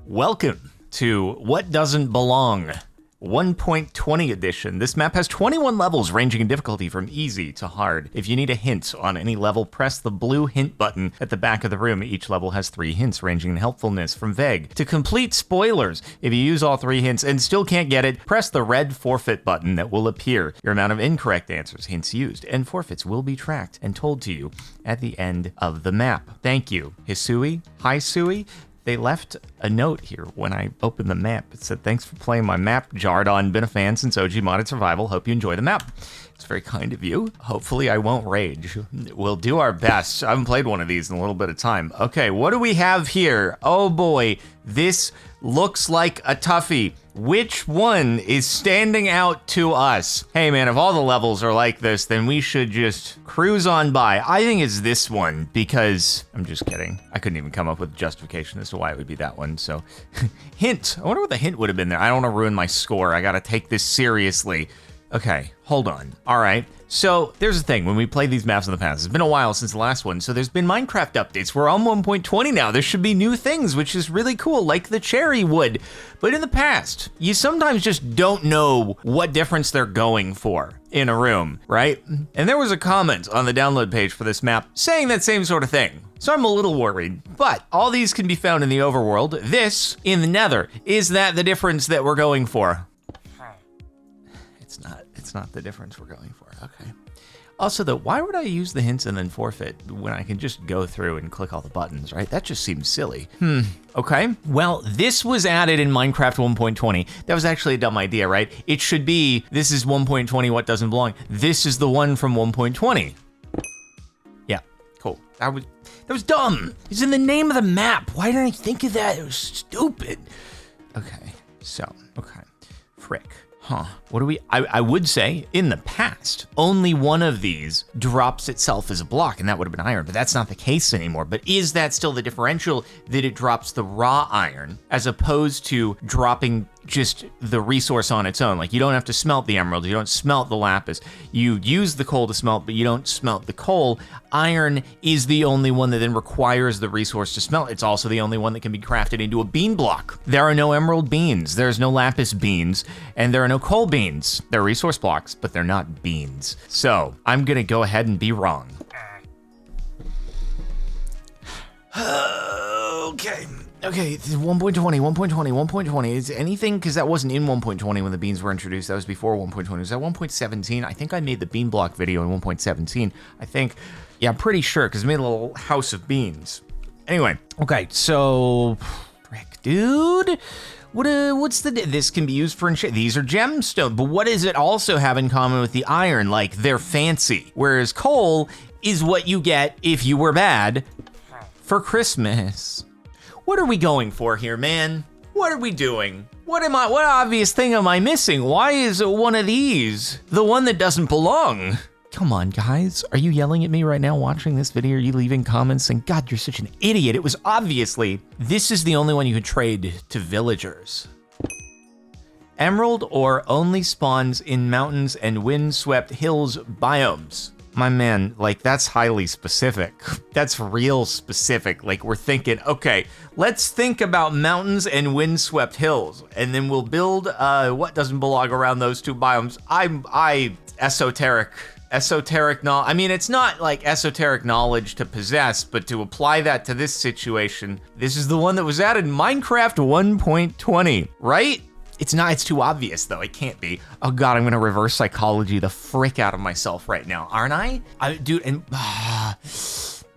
Welcome to What Doesn't Belong, 1.20 edition. This map has 21 levels ranging in difficulty from easy to hard. If you need a hint on any level, press the blue hint button at the back of the room. Each level has 3 hints ranging in helpfulness from vague to complete spoilers. If you use all 3 hints and still can't get it, press the red forfeit button that will appear. Your amount of incorrect answers, hints used, and forfeits will be tracked and told to you at the end of the map. Thank you, Hisui. Hi, Sui. They left a note here when I opened the map. It said, thanks for playing my map, Jardon. Been a fan since OG Modded Survival. Hope you enjoy the map. It's very kind of you. Hopefully I won't rage. We'll do our best. I haven't played one of these in a little bit of time. Okay, what do we have here? Oh boy, this looks like a toughie. Which one is standing out to us? Hey man, if all the levels are like this, then we should just cruise on by. I think it's this one because, I'm just kidding. I couldn't even come up with justification as to why it would be that one, so. Hint, I wonder what the hint would have been there. I don't want to ruin my score. I gotta take this seriously. Okay, hold on. All right, so there's the thing. When we played these maps in the past, it's been a while since the last one, so there's been Minecraft updates. We're on 1.20 now. There should be new things, which is really cool, like the cherry wood. But in the past, you sometimes just don't know what difference they're going for in a room, right? And there was a comment on the download page for this map saying that same sort of thing. So I'm a little worried, but all these can be found in the overworld. This, in the nether, is that the difference that we're going for? It's not the difference we're going for. Okay. Also though, why would I use the hints and then forfeit when I can just go through and click all the buttons, right? That just seems silly. Okay. Well, this was added in Minecraft 1.20. That was actually a dumb idea, right? It should be, this is 1.20, what doesn't belong. This is the one from 1.20. Yeah, cool. That was dumb. It's in the name of the map. Why didn't I think of that? It was stupid. Okay, so, okay. Frick. Huh, what do we, I would say, in the past, only one of these drops itself as a block, and that would have been iron, but that's not the case anymore. But is that still the differential, that it drops the raw iron, as opposed to dropping just the resource on its own? Like, you don't have to smelt the emerald, you don't smelt the lapis, you use the coal to smelt, but you don't smelt the coal. Iron is the only one that then requires the resource to smelt. It's also the only one that can be crafted into a bean block. There are no emerald beans, there's no lapis beans, and there are no coal beans. They're resource blocks, but they're not beans. So, I'm gonna go ahead and be wrong. Okay, 1.20. Is anything, because that wasn't in 1.20 when the beans were introduced, that was before 1.20. Was that 1.17? I think I made the bean block video in 1.17. I think, yeah, I'm pretty sure, because I made a little house of beans. Anyway, okay, so, frick, dude. What's this can be used for, these are gemstones, but what does it also have in common with the iron? Like, they're fancy, whereas coal is what you get if you were bad for Christmas. What are we going for here, man? What are we doing? What obvious thing am I missing? Why is one of these the one that doesn't belong? Come on, guys. Are you yelling at me right now watching this video? Are you leaving comments saying, God, you're such an idiot? It was obviously, this is the only one you could trade to villagers. Emerald ore only spawns in mountains and wind-swept hills biomes. My man, like, that's highly specific. That's real specific. Like, we're thinking, okay, let's think about mountains and windswept hills, and then we'll build what doesn't belong around those two biomes. Esoteric knowledge. I mean, it's not like esoteric knowledge to possess, but to apply that to this situation, this is the one that was added in Minecraft 1.20, right? It's not, it's too obvious though, it can't be. Oh God, I'm gonna reverse psychology the frick out of myself right now, aren't I? Dude, and I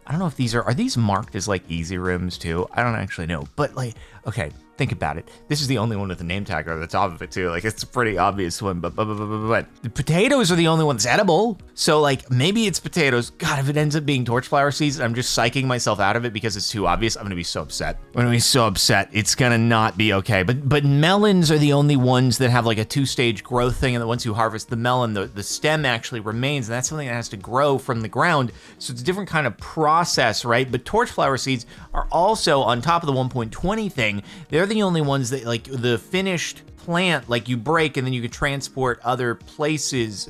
don't know if these are these marked as like easy rooms too? I don't actually know, but like, okay, think about it. This is the only one with a name tag over the top of it too. Like, it's a pretty obvious one, but the potatoes are the only one that's edible. So like, maybe it's potatoes. God, if it ends up being torchflower seeds, I'm just psyching myself out of it because it's too obvious. I'm gonna be so upset. I'm gonna be so upset. It's gonna not be okay. But melons are the only ones that have like a 2-stage growth thing, and once you harvest the melon, the stem actually remains, and that's something that has to grow from the ground. So it's a different kind of process, right? But torchflower seeds are also on top of the 1.20 thing. They're the only ones that, like, the finished plant, like, you break and then you could transport other places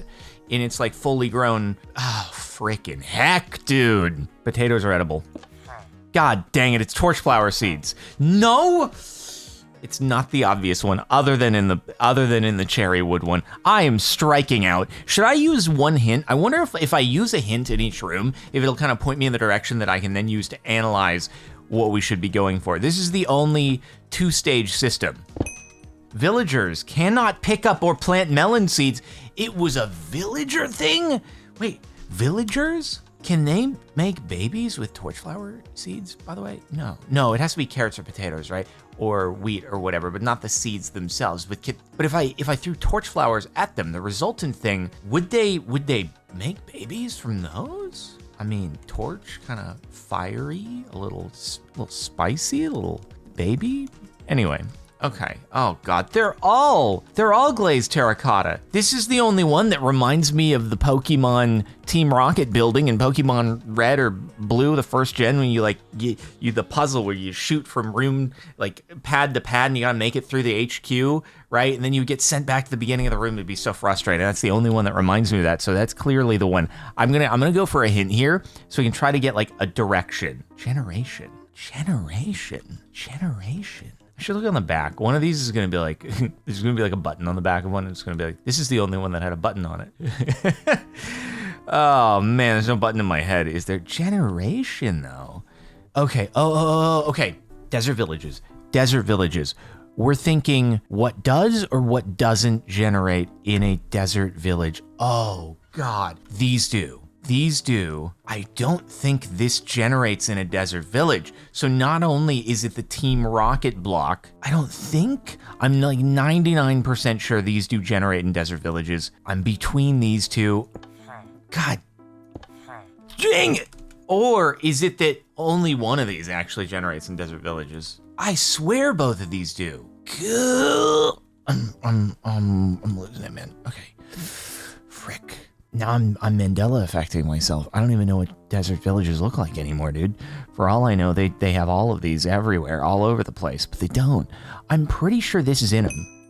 and it's like fully grown. Oh, freaking heck, dude. Potatoes are edible. God dang it, it's torchflower seeds. No! It's not the obvious one, other than in the cherry wood one. I am striking out. Should I use one hint? I wonder if I use a hint in each room, if it'll kind of point me in the direction that I can then use to analyze what we should be going for. This is the only 2-stage system. Villagers cannot pick up or plant melon seeds. It was a villager thing? Wait, villagers? Can they make babies with torchflower seeds, by the way? No, it has to be carrots or potatoes, right? Or wheat or whatever, but not the seeds themselves. But if I threw torchflowers at them, the resultant thing, would they make babies from those? I mean, torch, kind of fiery, a little spicy, a little baby. Anyway. Okay. Oh God, they're all glazed terracotta. This is the only one that reminds me of the Pokemon Team Rocket building in Pokemon Red or Blue, the first gen, when you the puzzle where you shoot from room like pad to pad and you gotta make it through the HQ, right? And then you get sent back to the beginning of the room. It'd be so frustrating. That's the only one that reminds me of that. So that's clearly the one. I'm gonna go for a hint here so we can try to get like a direction. Generation. I should look on the back. One of these is going to be like, there's going to be like a button on the back of one. And it's going to be like, this is the only one that had a button on it. Oh man, there's no button in my head. Is there generation though? Okay. Okay. Desert villages. We're thinking what does or what doesn't generate in a desert village. Oh God, these do. I don't think this generates in a desert village. So not only is it the Team Rocket block, I'm like 99% sure these do generate in desert villages. I'm between these two. God dang it. Or is it that only one of these actually generates in desert villages? I swear both of these do. I'm losing it, man. Okay. Frick. Now I'm Mandela affecting myself. I don't even know what desert villages look like anymore, dude. For all I know, they have all of these everywhere, all over the place, but they don't. I'm pretty sure this is in them.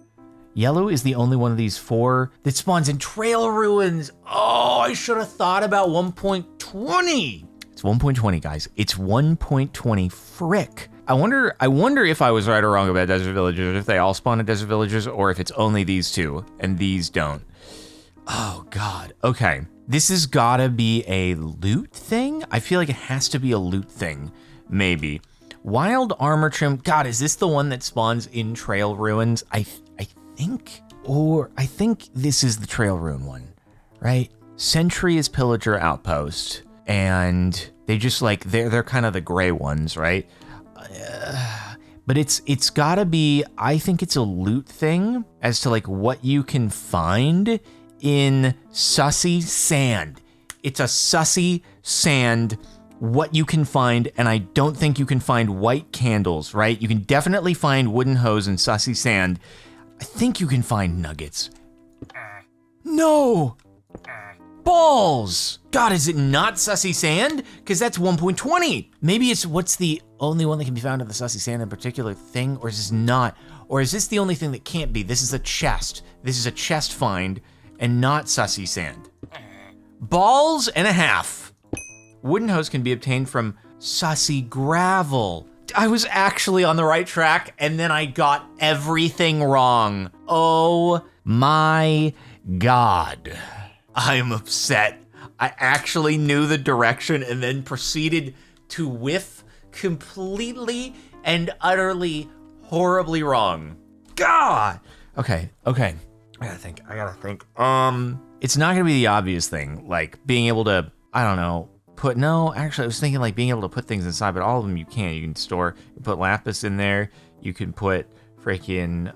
Yellow is the only one of these 4 that spawns in trail ruins. Oh, I should have thought about 1.20. It's 1.20, guys. It's 1.20. Frick. I wonder if I was right or wrong about desert villages, if they all spawn in desert villages, or if it's only these 2 and these don't. Oh God, okay. This has gotta be a loot thing? I feel like it has to be a loot thing, maybe. Wild armor trim, God, is this the one that spawns in trail ruins? I think this is the trail ruin one, right? Sentry is pillager outpost, and they just like, they're kind of the gray ones, right? But it's gotta be, I think it's a loot thing as to like what you can find in sussy sand. It's a sussy sand, what you can find, and I don't think you can find white candles, right? You can definitely find wooden hose and sussy sand. I think you can find nuggets. No! Balls! God, is it not sussy sand? Because that's 1.20. Maybe it's what's the only one that can be found in the sussy sand in a particular thing, or is this not? Or is this the only thing that can't be? This is a chest. This is a chest find, and not sussy sand. Balls and a half. Wooden hose can be obtained from sussy gravel. I was actually on the right track, and then I got everything wrong. Oh my God. I am upset. I actually knew the direction and then proceeded to whiff completely and utterly horribly wrong. God. Okay. I gotta think. It's not gonna be the obvious thing, like being able to, I don't know, I was thinking like being able to put things inside, but all of them you can't. You can store, you put lapis in there, you can put freaking,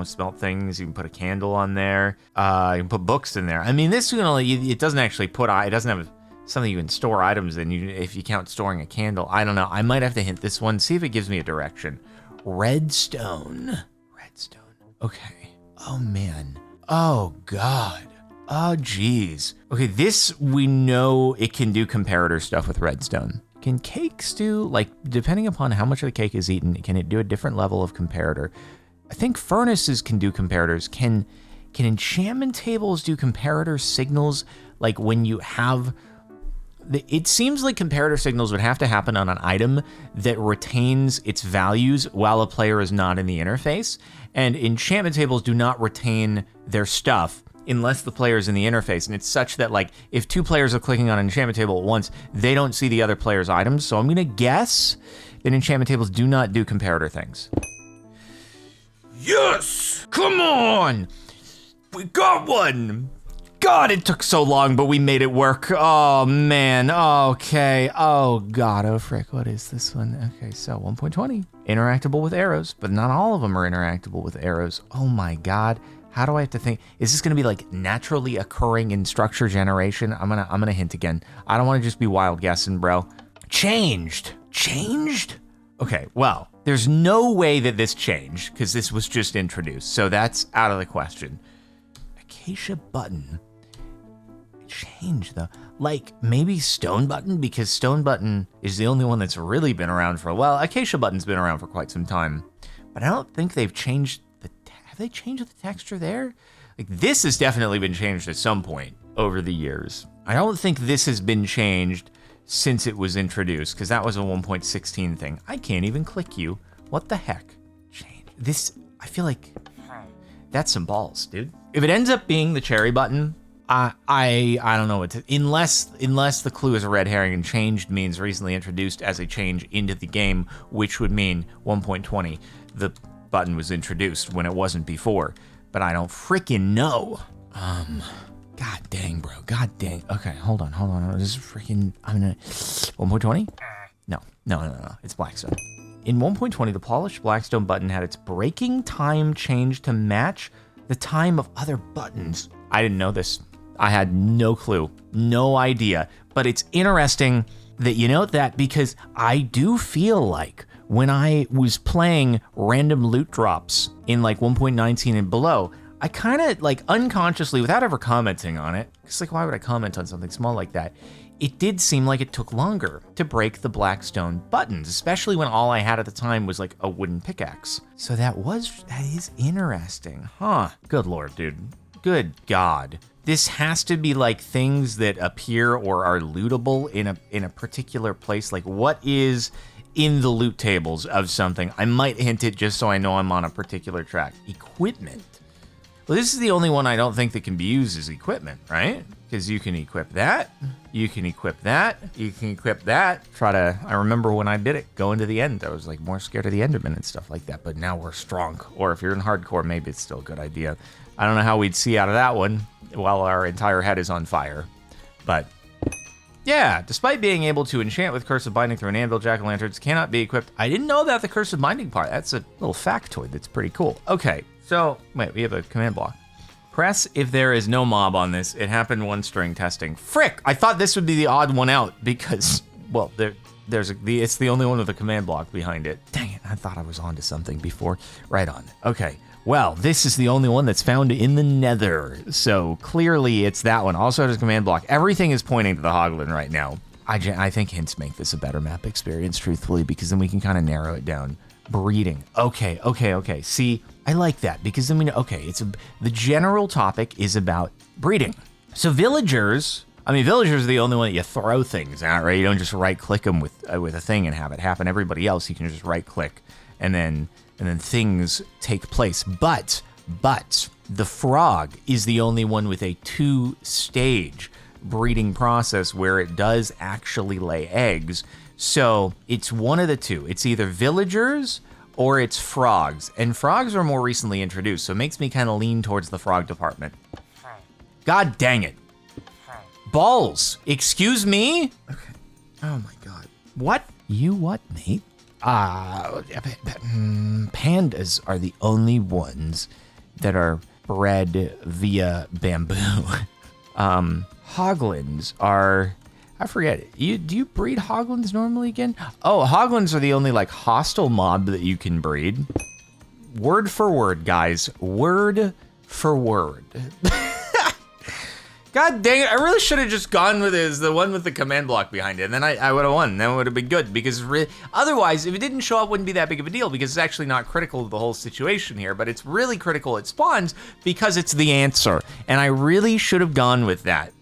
smelt things, you can put a candle on there, you can put books in there. I mean, this, it doesn't actually it doesn't have something you can store items in, if you count storing a candle. I don't know, I might have to hint this one, see if it gives me a direction. Redstone. Okay. Oh man. Oh God. Oh geez. Okay, this we know it can do comparator stuff with redstone. Can cakes do, like, depending upon how much of the cake is eaten, can it do a different level of comparator? I think furnaces can do comparators. Can enchantment tables do comparator signals, like when you have It seems like comparator signals would have to happen on an item that retains its values while a player is not in the interface. And enchantment tables do not retain their stuff unless the player is in the interface. And it's such that, like, if two players are clicking on an enchantment table at once, they don't see the other player's items. So I'm going to guess that enchantment tables do not do comparator things. Yes! Come on! We got one! God, it took so long, but we made it work. Oh, man. Okay. Oh, God. Oh, frick. What is this one? Okay, so 1.20. Interactable with arrows, but not all of them are interactable with arrows. Oh, my God. How do I have to think? Is this going to be like naturally occurring in structure generation? I'm gonna hint again. I don't want to just be wild guessing, bro. Changed. Changed? Okay, well, there's no way that this changed because this was just introduced. So that's out of the question. Acacia button. Change though. Like maybe stone button, because stone button is the only one that's really been around for a while. Acacia button's been around for quite some time, but I don't think they've changed the, have they changed the texture there? Like this has definitely been changed at some point over the years. I don't think this has been changed since it was introduced, because that was a 1.16 thing. I can't even click you. What the heck? Change. This, I feel like that's some balls, dude. If it ends up being the cherry button, I don't know what to, unless the clue is a red herring and changed means recently introduced as a change into the game, which would mean 1.20 the button was introduced when it wasn't before, but I don't freaking know. God dang, bro. God dang. Okay, hold on. This is freaking, I'm gonna 1.20? No. It's Blackstone. In 1.20, the polished Blackstone button had its breaking time changed to match the time of other buttons. I didn't know this. I had no clue, no idea. But it's interesting that you note that, because I do feel like when I was playing random loot drops in like 1.19 and below, I kind of like unconsciously, without ever commenting on it, because like why would I comment on something small like that? It did seem like it took longer to break the Blackstone buttons, especially when all I had at the time was like a wooden pickaxe. So that is interesting, huh? Good Lord, dude. Good God. This has to be like things that appear or are lootable in a particular place. Like what is in the loot tables of something? I might hint it just so I know I'm on a particular track. Equipment. Well, this is the only one I don't think that can be used as equipment, right? Because you can equip that, you can equip that, you can equip that. I remember when I did it, going to the end, I was like more scared of the Enderman and stuff like that, but now we're strong. Or if you're in hardcore, maybe it's still a good idea. I don't know how we'd see out of that one while our entire head is on fire. But yeah, despite being able to enchant with Curse of Binding through an anvil, jack-o'-lanterns cannot be equipped. I didn't know about the Curse of Binding part. That's a little factoid that's pretty cool. Okay, so wait, we have a command block. Press if there is no mob on this. It happened once during testing. Frick! I thought this would be the odd one out because, well, it's the only one with a command block behind it. Dang it, I thought I was onto something before. Right on. Okay. Well, this is the only one that's found in the Nether, so clearly it's that one. Also has a command block. Everything is pointing to the Hoglin right now. I think hints make this a better map experience, truthfully, because then we can kind of narrow it down. Breeding. Okay. See, I like that, because then we know, okay, the general topic is about breeding. So villagers are the only one that you throw things at, right? You don't just right-click them with a thing and have it happen. Everybody else, you can just right-click and then things take place. But the frog is the only one with a 2-stage breeding process where it does actually lay eggs. So it's one of the two. It's either villagers or it's frogs. And frogs are more recently introduced, so it makes me kind of lean towards the frog department. God dang it. Balls. Excuse me? Okay. Oh my God. What? You what, mate? Pandas are the only ones that are bred via bamboo. Hoglins are, I forget, do you breed hoglins normally again? Oh, hoglins are the only like hostile mob that you can breed. Word for word, guys. Word for word. God dang it, I really should have just gone with the one with the command block behind it, and then I would have won. Then it would have been good, because otherwise, if it didn't show up, it wouldn't be that big of a deal, because it's actually not critical to the whole situation here, but it's really critical it spawns, because it's the answer, and I really should have gone with that.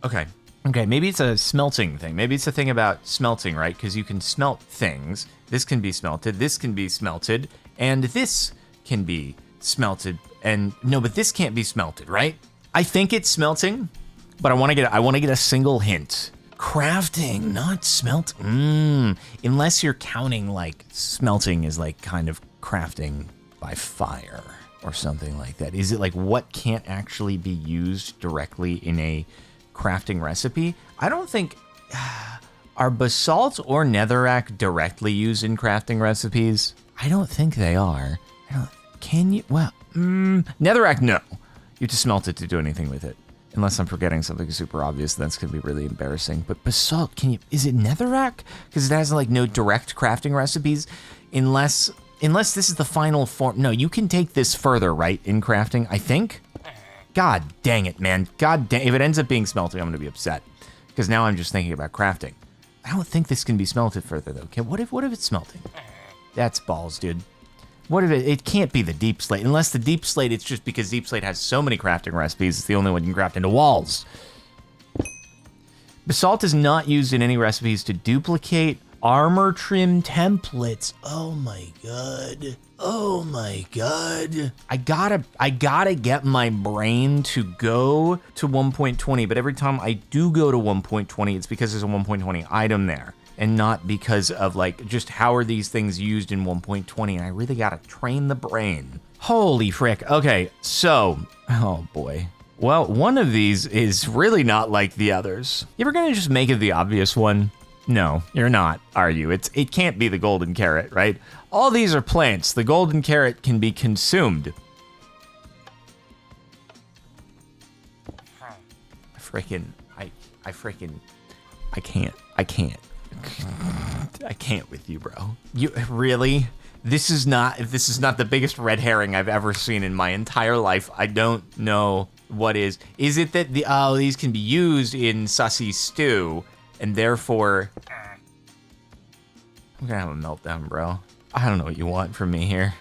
Okay, Okay, maybe it's a smelting thing. Maybe it's a thing about smelting, right? Because you can smelt things. This can be smelted, this can be smelted, and this can be smelted. And no, but this can't be smelted, right? I think it's smelting, but I want to get a single hint. Crafting, not smelt. Unless you're counting like smelting is like kind of crafting by fire or something like that. Is it like what can't actually be used directly in a crafting recipe? I don't think are basalt or netherrack directly used in crafting recipes? I don't think they are. Can you? Well, netherrack, no. You have to smelt it to do anything with it. Unless I'm forgetting something super obvious, that's gonna be really embarrassing. But basalt, is it netherrack? Because it has like no direct crafting recipes, unless this is the final form. No, you can take this further, right, in crafting, I think? God dang it, man. God dang, if it ends up being smelting, I'm gonna be upset. Because now I'm just thinking about crafting. I don't think this can be smelted further though. Okay, what if it's smelting? That's balls, dude. What if it can't be the deep slate, unless the deep slate, it's just because deep slate has so many crafting recipes, it's the only one you can craft into walls. Basalt is not used in any recipes to duplicate armor trim templates. Oh my god. Oh my god. I gotta get my brain to go to 1.20, but every time I do go to 1.20, it's because there's a 1.20 item there. And not because of like, just how are these things used in 1.20? And I really gotta train the brain. Holy frick. Okay, so, oh boy. Well, one of these is really not like the others. You ever gonna just make it the obvious one? No, you're not, are you? It can't be the golden carrot, right? All these are plants. The golden carrot can be consumed. I can't with you, bro. You really? This is not the biggest red herring I've ever seen in my entire life. I don't know what is. Is it that these can be used in sussy stew, and therefore I'm gonna have a meltdown, bro. I don't know what you want from me here.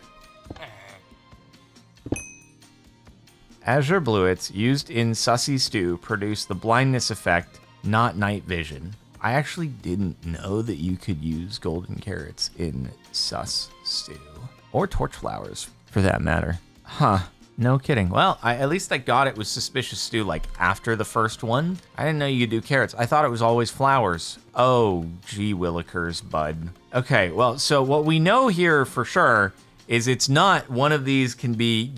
Azure bluets used in sussy stew produce the blindness effect, not night vision. I actually didn't know that you could use golden carrots in sus stew. Or torch flowers, for that matter. Huh. No kidding. Well, at least I got it with suspicious stew like after the first one. I didn't know you could do carrots. I thought it was always flowers. Oh, gee willikers, bud. Okay, well, so what we know here for sure is it's not one of these can be,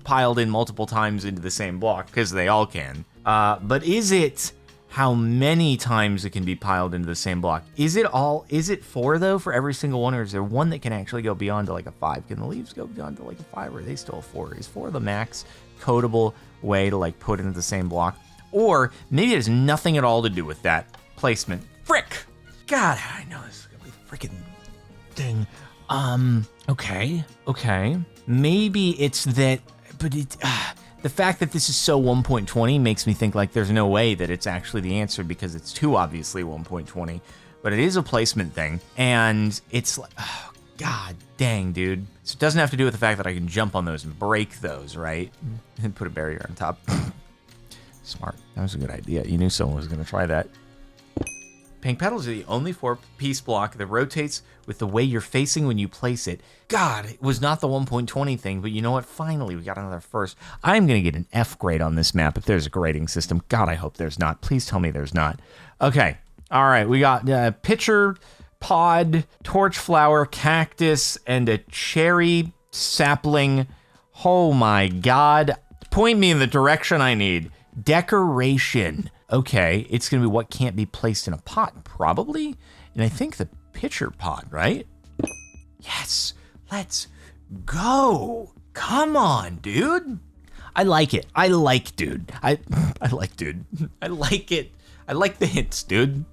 piled in multiple times into the same block, because they all can. But is it how many times it can be piled into the same block? Is it 4 though for every single one, or is there one that can actually go beyond to like a 5? Can the leaves go beyond to like a 5, or are they still 4? Is 4 the max codable way to like put into the same block? Or maybe it has nothing at all to do with that placement. Frick! God, I know this is gonna be a freaking thing. Okay. Maybe it's that, but the fact that this is so 1.20 makes me think like there's no way that it's actually the answer, because it's too obviously 1.20, but it is a placement thing, and it's like, oh, god dang, dude. So it doesn't have to do with the fact that I can jump on those and break those, right? And put a barrier on top. Smart. That was a good idea. You knew someone was going to try that. Pink petals are the only 4-piece block that rotates with the way you're facing when you place it. God, it was not the 1.20 thing, but you know what? Finally, we got another first. I'm going to get an F grade on this map if there's a grading system. God, I hope there's not. Please tell me there's not. Okay. All right. We got pitcher, pod, torch flower, cactus, and a cherry sapling. Oh my God. Point me in the direction I need. Decoration. Okay, it's gonna be what can't be placed in a pot, probably. And I think the pitcher pot, right? Yes, let's go. Come on, dude. I like it. I like dude. I like dude. I like it. I like the hints, dude.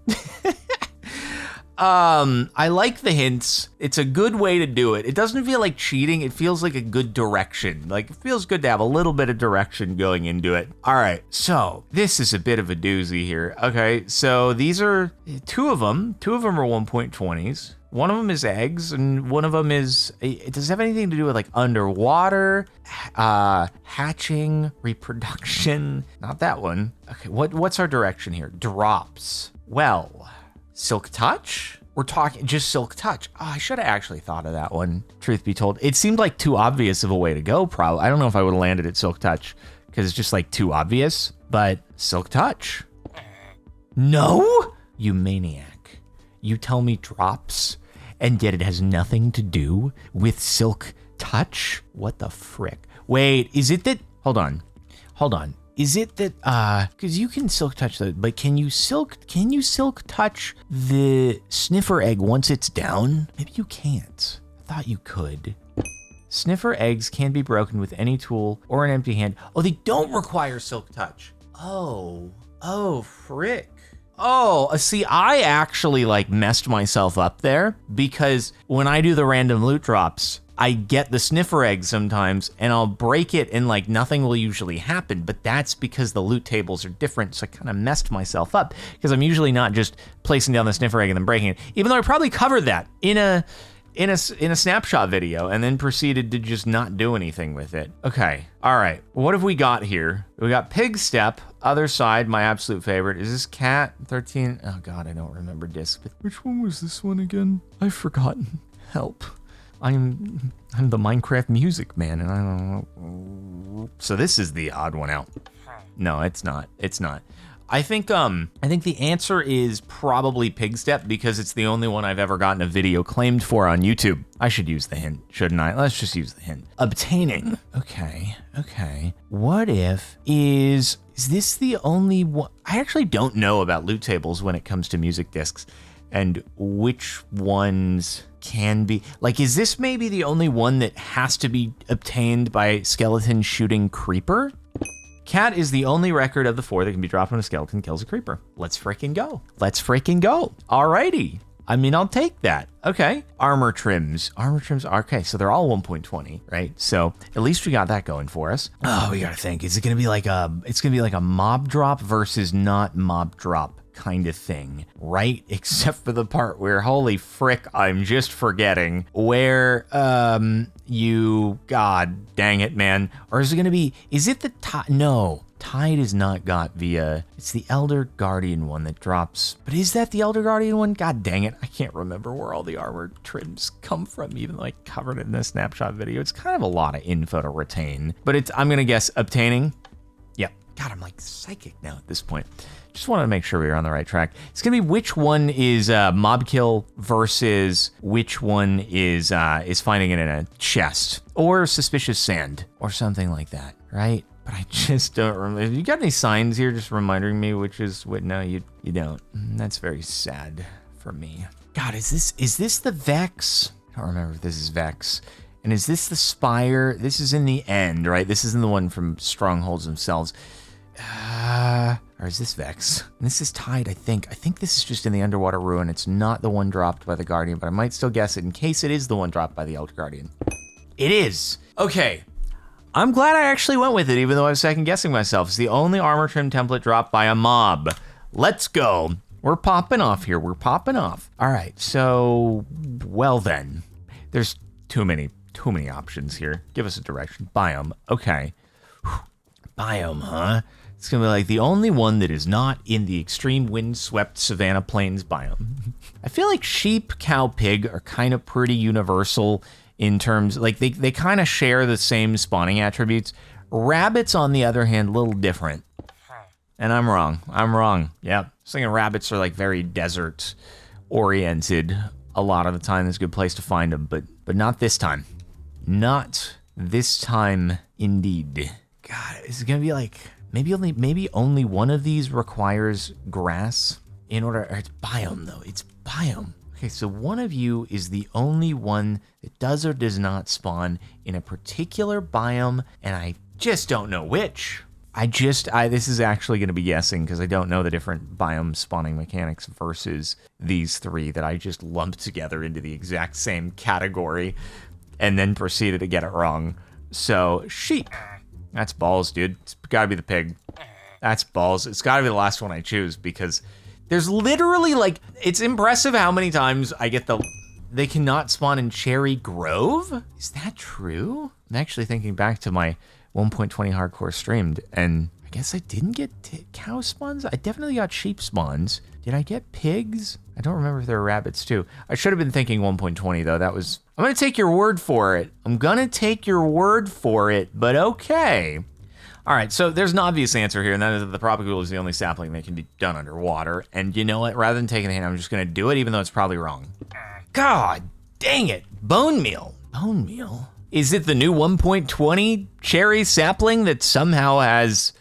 I like the hints. It's a good way to do it. It doesn't feel like cheating. It feels like a good direction. Like, it feels good to have a little bit of direction going into it. All right, so this is a bit of a doozy here. Okay, so these are 2 of them. 2 of them are 1.20s. One of them is eggs, and one of them is, does it have anything to do with like underwater, hatching, reproduction? Not that one. Okay, what's our direction here? Drops. Well, Silk Touch? We're talking just Silk Touch. Oh, I should have actually thought of that one, truth be told. It seemed like too obvious of a way to go, probably. I don't know if I would have landed at Silk Touch because it's just like too obvious, but Silk Touch. No? You maniac. You tell me drops, and yet it has nothing to do with Silk Touch? What the frick? Wait, is it that, hold on. Is it that, cause you can Silk Touch the, but can you Silk Touch the sniffer egg once it's down? Maybe you can't. I thought you could. Sniffer eggs can be broken with any tool or an empty hand. Oh, they don't require Silk Touch. Oh, frick. Oh, see, I actually like messed myself up there because when I do the random loot drops, I get the sniffer egg sometimes and I'll break it and like nothing will usually happen, but that's because the loot tables are different. So I kind of messed myself up because I'm usually not just placing down the sniffer egg and then breaking it, even though I probably covered that in a snapshot video and then proceeded to just not do anything with it. Okay, all right, what have we got here? We got Pig Step, other side, my absolute favorite. Is this Cat 13? Oh God, I don't remember disc, but which one was this one again? I've forgotten, help. I'm the Minecraft music man and I don't know. So this is the odd one out. No, it's not. I think the answer is probably Pig Step because it's the only one I've ever gotten a video claimed for on YouTube. I should use the hint, shouldn't I? Let's just use the hint. Obtaining. Okay. What if is this the only one? I actually don't know about loot tables when it comes to music discs and which ones can be, like, is this maybe the only one that has to be obtained by skeleton shooting creeper? Cat is the only record of the 4 that can be dropped when a skeleton kills a creeper. Let's freaking go. Alrighty. I mean, I'll take that. Okay. Armor trims. Okay, so they're all 1.20, right? So at least we got that going for us. Oh, we gotta think. Is it gonna be like a mob drop versus not mob drop kind of thing, right? Except for the part where, holy frick, I'm just forgetting where, God dang it, man. Or is it gonna be, is it the Tide? No, Tide is not got via, it's the Elder Guardian one that drops. But is that the Elder Guardian one? God dang it, I can't remember where all the armor trims come from, even though I covered it in the snapshot video. It's kind of a lot of info to retain, but I'm gonna guess obtaining. Yep. God, I'm like psychic now at this point. Just wanted to make sure we were on the right track. It's gonna be which one is mob kill versus which one is finding it in a chest or suspicious sand or something like that, right? But I just don't remember. You got any signs here just reminding me which is what? No, you don't. That's very sad for me. God, is this the Vex? I don't remember if this is Vex. And is this the Spire? This is in the end, right? This isn't the one from Strongholds themselves. Or is this Vex? And this is Tide, I think. I think this is just in the Underwater Ruin. It's not the one dropped by the Guardian, but I might still guess it in case it is the one dropped by the Elder Guardian. It is. Okay. I'm glad I actually went with it, even though I was second guessing myself. It's the only armor trim template dropped by a mob. Let's go. We're popping off here. All right, so, well then. There's too many options here. Give us a direction. Biome. Okay. Biome, huh? It's gonna be like the only one that is not in the extreme windswept savanna plains biome. I feel like sheep, cow, pig are kind of pretty universal in terms, like they kind of share the same spawning attributes. Rabbits, on the other hand, a little different. And I'm wrong. Yeah, I was thinking rabbits are like very desert oriented. A lot of the time, it's a good place to find them, but not this time. Not this time, indeed. God, is it gonna be like maybe only one of these requires grass in order? Or it's biome though. It's biome. Okay, so one of you is the only one that does or does not spawn in a particular biome, and I just don't know which. This is actually going to be guessing because I don't know the different biome spawning mechanics versus these three that I just lumped together into the exact same category and then proceeded to get it wrong. So, sheep. That's balls, dude. It's gotta be the pig. That's balls. It's gotta be the last one I choose because there's literally like, it's impressive how many times I get the they cannot spawn in Cherry Grove? Is that true? I'm actually thinking back to my 1.20 hardcore streamed, and I guess I didn't get cow spawns. I definitely got sheep spawns. Did I get pigs? I don't remember if there were rabbits too. I should have been thinking 1.20 though. I'm gonna take your word for it. But okay. All right, so there's an obvious answer here, and that is that the Propagule is the only sapling that can be done underwater. And you know what? Rather than taking the hint, I'm just gonna do it, even though it's probably wrong. God dang it. Bone meal. Bone meal? Is it the new 1.20 cherry sapling that somehow has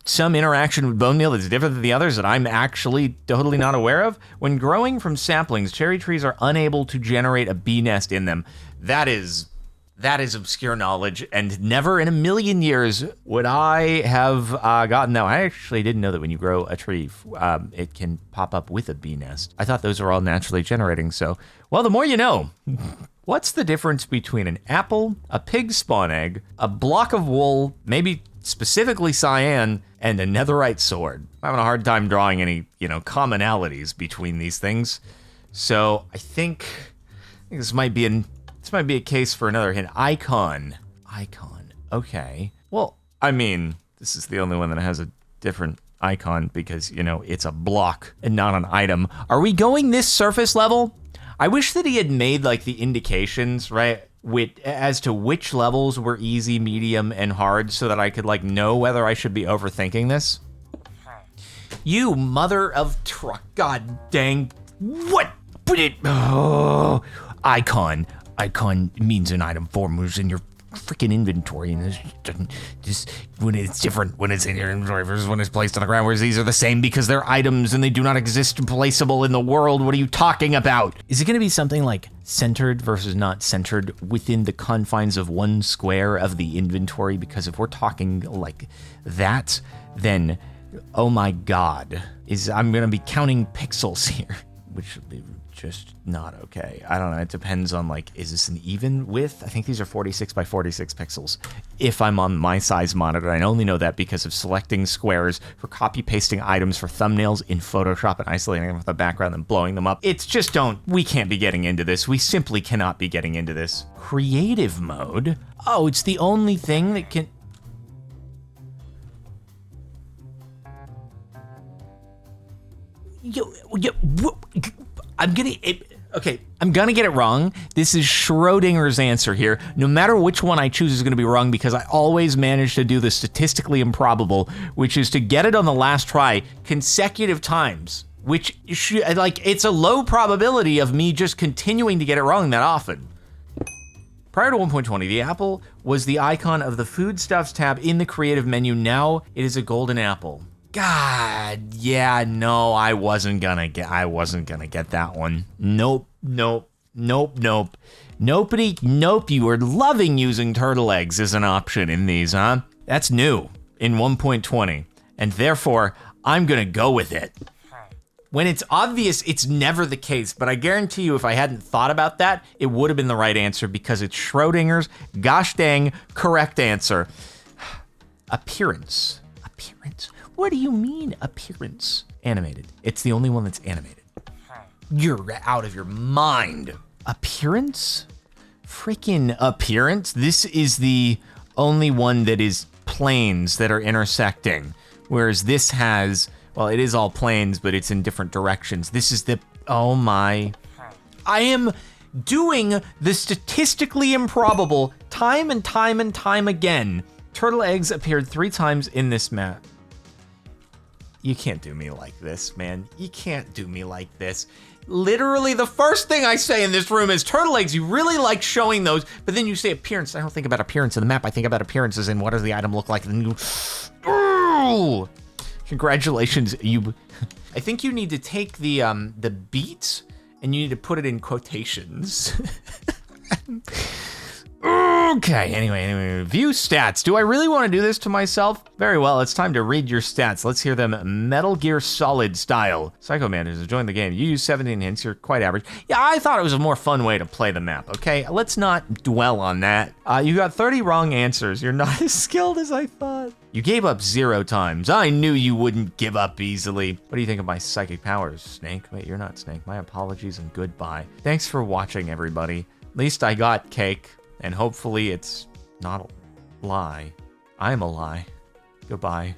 some interaction with bone meal that's different than the others that I'm actually totally not aware of? When growing from saplings, cherry trees are unable to generate a bee nest in them. That is obscure knowledge, and never in a million years would I have gotten that. I actually didn't know that when you grow a tree, it can pop up with a bee nest. I thought those were all naturally generating, so, well, the more you know. What's the difference between an apple, a pig spawn egg, a block of wool, maybe specifically cyan, and a netherite sword? I'm having a hard time drawing any, commonalities between these things. So I think this might be a case for another hint. Icon. Okay. Well, I mean, this is the only one that has a different icon because, it's a block and not an item. Are we going this surface level? I wish that he had made like the indications, right, as to which levels were easy, medium, and hard so that I could like know whether I should be overthinking this. You mother of truck. God dang. What? Oh, icon. Icon means an item form moves in your freaking inventory, and just when it's different when it's in your inventory versus when it's placed on the ground, whereas these are the same because they're items and they do not exist placeable in the world. What are you talking about? Is it going to be something like centered versus not centered within the confines of one square of the inventory? Because if we're talking like that, then oh my god, I'm going to be counting pixels here, which would be just not okay. I don't know. It depends on like, is this an even width? I think these are 46 by 46 pixels. If I'm on my size monitor, I only know that because of selecting squares for copy pasting items for thumbnails in Photoshop and isolating them with the background and blowing them up. It's just we can't be getting into this. We simply cannot be getting into this. Creative mode? Oh, it's the only thing that can... I'm gonna get it wrong. This is Schrodinger's answer here. No matter which one I choose is gonna be wrong because I always manage to do the statistically improbable, which is to get it on the last try consecutive times, which it's a low probability of me just continuing to get it wrong that often. Prior to 1.20, the apple was the icon of the foodstuffs tab in the creative menu. Now it is a golden apple. God, yeah, no, I wasn't gonna get that one. Nope. You were loving using turtle eggs as an option in these, huh? That's new in 1.20, and therefore, I'm gonna go with it. When it's obvious, it's never the case, but I guarantee you if I hadn't thought about that, it would have been the right answer because it's Schrodinger's gosh dang correct answer. Appearance. What do you mean, appearance? Animated. It's the only one that's animated. You're out of your mind. Appearance? Freaking appearance? This is the only one that is planes that are intersecting. Whereas this has, well, it is all planes, but it's in different directions. This is oh my. I am doing the statistically improbable time and time again. Turtle eggs appeared 3 times in this map. You can't do me like this, man. You can't do me like this. Literally, the first thing I say in this room is turtle eggs. You really like showing those, but then you say appearance. I don't think about appearance in the map. I think about appearances and what does the item look like. And then you, congratulations, you. I think you need to take the beat and you need to put it in quotations. Okay, anyway, view stats. Do I really want to do this to myself? Very well, it's time to read your stats. Let's hear them Metal Gear Solid style. Psycho Manders has joined the game. You use 17 hints, you're quite average. Yeah, I thought it was a more fun way to play the map, okay? Let's not dwell on that. You got 30 wrong answers. You're not as skilled as I thought. You gave up 0 times. I knew you wouldn't give up easily. What do you think of my psychic powers, Snake? Wait, you're not Snake. My apologies and goodbye. Thanks for watching, everybody. At least I got cake. And hopefully it's not a lie. I'm a lie. Goodbye.